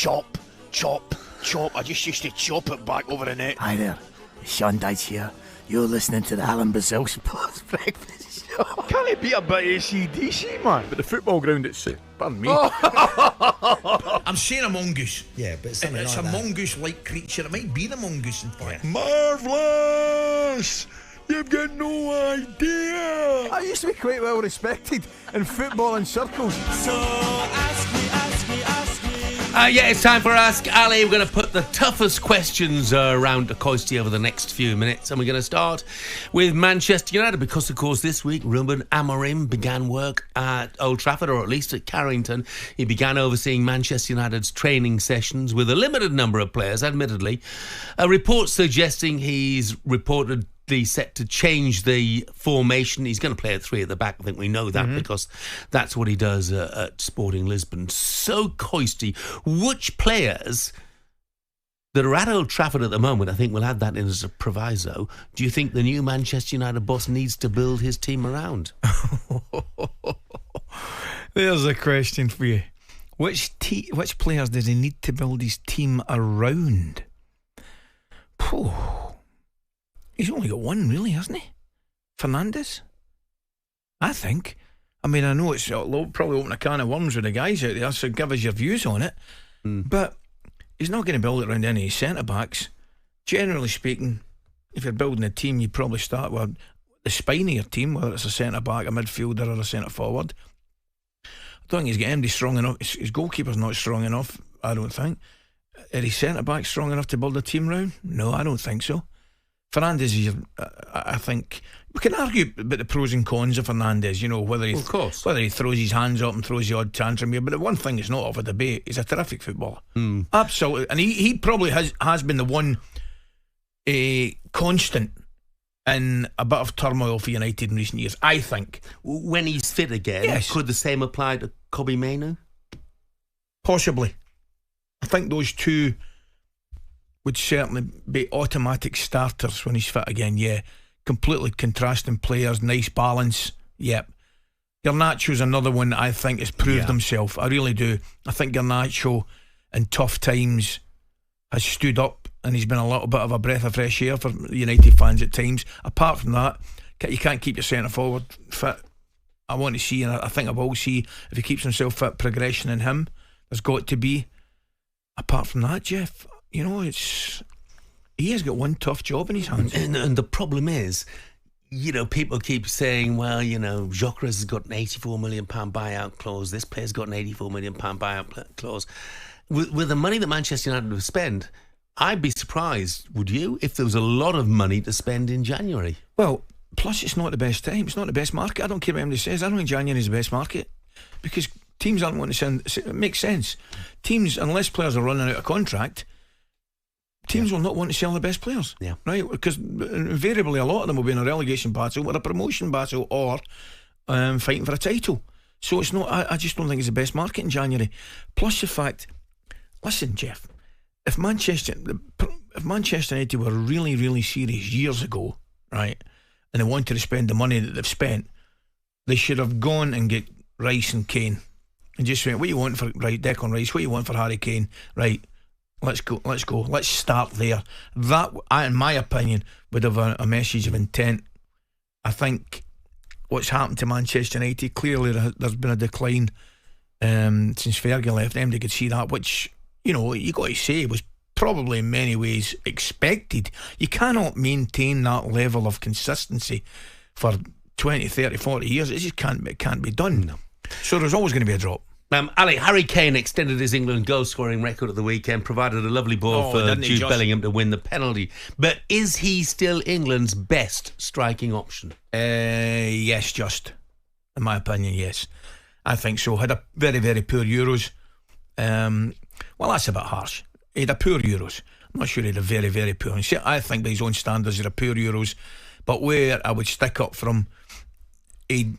chop, chop, chop. I just used to chop it back over the net. Hi there, Sean Dyche here. You're listening to the Alan Brazil Sports Breakfast Show. Can't it be a bit AC/DC, man? But the football ground, it's pardon me. I'm saying a mongoose. Yeah, but it's It's like a that. mongoose-like creature. It might be the mongoose, in fact. Marvellous! You've got no idea. I used to be quite well respected in footballing circles. So ask me. Yeah, it's time for Ask Ali. We're going to put the toughest questions around McCoist over the next few minutes. And we're going to start with Manchester United because, of course, this week Ruben Amorim began work at Old Trafford, or at least at Carrington. He began overseeing Manchester United's training sessions with a limited number of players, admittedly. A report suggesting he's reportedly set to change the formation. He's going to play at 3 at the back. I think we know that because that's what he does at Sporting Lisbon. So, Coisty, which players that are at Old Trafford at the moment, I think we'll add that in as a proviso, do you think the new Manchester United boss needs to build his team around? There's a question for you. Which players does he need to build his team around? He's only got one, really, hasn't he? Fernandes, I think. I mean, I know it's probably open a can of worms with the guys out there, so give us your views on it. But he's not going to build it around any centre-backs. Generally speaking, if you're building a team, you probably start with the spine of your team, whether it's a centre-back, a midfielder or a centre-forward. I don't think he's got anybody strong enough. His goalkeeper's not strong enough, I don't think. Are his centre-backs strong enough to build a team around? No, I don't think so. Fernandes is, I think, we can argue about the pros and cons of Fernandes, you know, whether he throws his hands up and throws the odd tantrum here. But the one thing that's not up for debate, he's a terrific footballer. Absolutely. And he probably has been the one constant in a bit of turmoil for United in recent years, I think. When he's fit again, could the same apply to Kobe Mainoo? Possibly. I think those two would certainly be automatic starters when he's fit again. Yeah, completely contrasting players, nice balance. Yep. Garnacho's another one that I think has proved himself. I really do. I think Garnacho in tough times has stood up, and he's been a little bit of a breath of fresh air for United fans at times. Apart from that, you can't keep your centre forward fit. I want to see, and I think I will see, if he keeps himself fit, progression in him. There's got to be. Apart from that, Jeff, you know, he has got one tough job in his hands. And the problem is, you know, people keep saying, well, you know, Gyökeres has got an £84 million buyout clause. This player's got an £84 million buyout clause. With the money that Manchester United would spend, I'd be surprised, would you, if there was a lot of money to spend in January? Well, plus it's not the best time. It's not the best market. I don't care what anybody says. I don't think January is the best market because teams aren't wanting to send. It makes sense. Teams, unless players are running out of contract, teams will not want to sell the best players. Yeah. Right? Because invariably a lot of them will be in a relegation battle or a promotion battle or fighting for a title. So it's not. I just don't think it's the best market in January. Plus the fact, listen, Jeff, if Manchester United were really, really serious years ago, right, and they wanted to spend the money that they've spent, they should have gone and get Rice and Kane and just went, what you want for Declan Rice, what you want for Harry Kane, right, let's go, let's start there. That, in my opinion, would have a message of intent. I think what's happened to Manchester United, clearly there's been a decline since Fergie left. Anybody could see that, which, you know, you got to say was probably in many ways expected. You cannot maintain that level of consistency for 20, 30, 40 years. It just can't be done. No. So there's always going to be a drop. Ali, Harry Kane extended his England goal-scoring record at the weekend, provided a lovely ball for Jude Bellingham to win the penalty. But is he still England's best striking option? Yes, just. In my opinion, yes. I think so. Had a very, very poor Euros. Well, that's a bit harsh. He had a poor Euros. I'm not sure he had a very, very poor. I think by his own standards, he had a poor Euros. But where I would stick up for him, he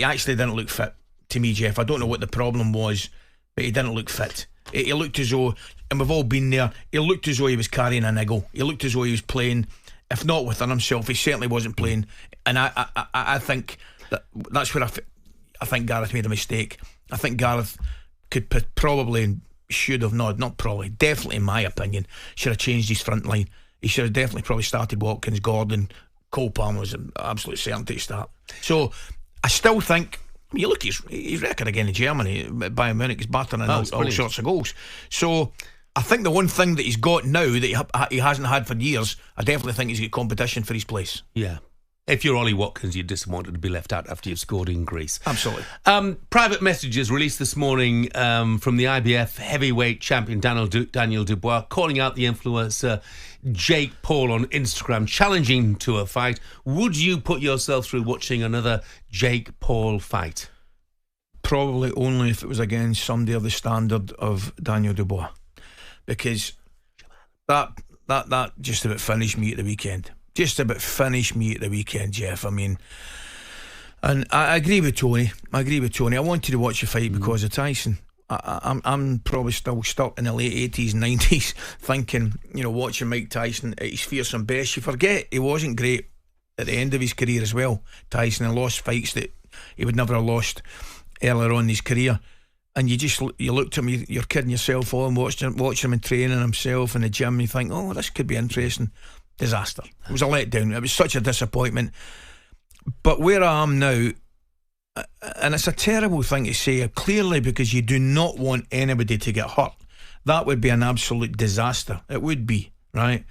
actually didn't look fit to me, Jeff. I don't know what the problem was, but he didn't look fit. He looked as though, and we've all been there, he looked as though he was carrying a niggle. He looked as though he was playing, if not within himself, he certainly wasn't playing. And I think that's where I think Gareth made a mistake. I think Gareth could probably should have not probably, definitely in my opinion, should have changed his front line. He should have definitely probably started Watkins, Gordon, Cole Palmer was an absolute certainty to start. So I still think, you look at his record again in Germany, Bayern Munich is battering all sorts of goals. So I think the one thing that he's got now that he hasn't had for years, I definitely think he's got competition for his place. Yeah. If you're Ollie Watkins, you're disappointed to be left out after you've scored in Greece. Absolutely. Private messages released this morning from the IBF heavyweight champion Daniel Dubois, calling out the influencer Jake Paul on Instagram, challenging to a fight. Would you put yourself through watching another Jake Paul fight? Probably only if it was against somebody of the standard of Daniel Dubois, because that just about finished me at the weekend. Just about finished me at the weekend, Jeff. I mean, and I agree with Tony. I wanted to watch the fight because of Tyson. I'm probably still stuck in the late 80s, 90s, thinking, watching Mike Tyson at his fearsome best. You forget he wasn't great at the end of his career as well. Tyson had lost fights that he would never have lost earlier on in his career. And you looked at me, you're kidding yourself on, watching him and training himself in the gym, and you think, oh, this could be interesting. Disaster. It was a letdown. It was such a disappointment. But where I am now, and it's a terrible thing to say, clearly, because you do not want anybody to get hurt. That would be an absolute disaster. It would be, right?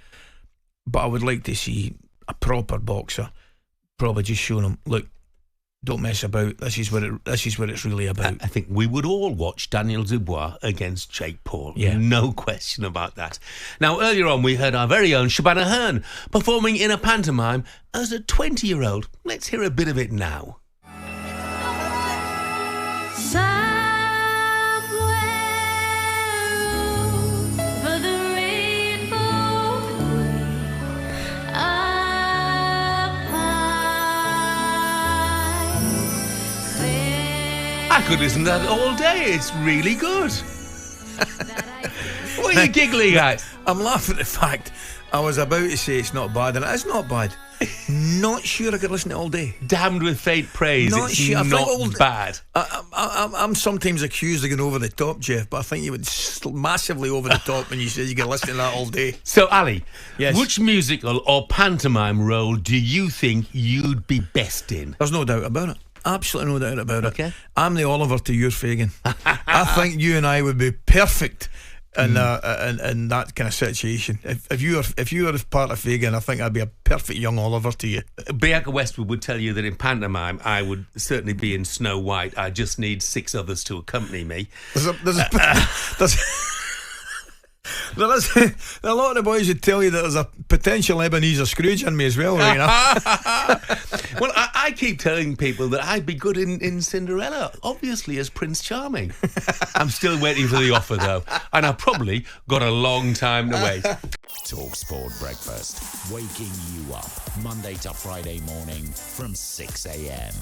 But I would like to see a proper boxer probably just showing him, look, don't mess about. This is what it's really about. I think we would all watch Daniel Dubois against Jake Paul. Yeah. No question about that. Now, earlier on, we heard our very own Shabana Hearn performing in a pantomime as a 20-year-old. Let's hear a bit of it now. I could listen to that all day. It's really good. What are you giggling at? I'm laughing at the fact I was about to say it's not bad, and it is not bad. Not sure I could listen to it all day. Damned with faint praise. Not it's sure. not bad. I'm sometimes accused of going over the top, Jeff, but I think you went massively over the top when you said you could listen to that all day. So, Ali, yes. Which musical or pantomime role do you think you'd be best in? There's no doubt about it. Absolutely no doubt about it. Okay. I'm the Oliver to your Fagin. I think you and I would be perfect in that kind of situation. If you were part of Fagin, I think I'd be a perfect young Oliver to you. Bianca Westwood would tell you that in pantomime I would certainly be in Snow White. I just need 6 others to accompany me. There is a lot of the boys would tell you that there's a potential Ebenezer Scrooge in me as well, right now. Well, I keep telling people that I'd be good in Cinderella, obviously as Prince Charming. I'm still waiting for the offer though, and I've probably got a long time to wait. talkSPORT Breakfast, waking you up Monday to Friday morning from 6 a.m.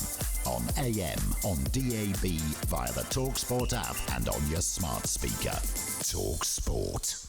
on AM, on DAB, via the talkSPORT app and on your smart speaker. talkSPORT.